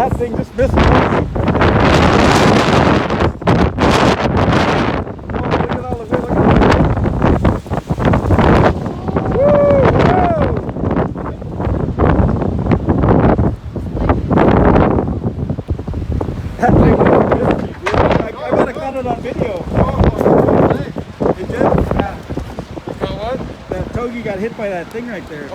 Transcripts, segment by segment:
that thing just missed me. Oh, look at all the way, look at that thing missed me, dude. I gotta cut it on video. It did? Yeah. What? That togie got hit by that thing right there.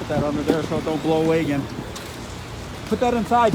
That under there so it don't blow away again. Put that inside.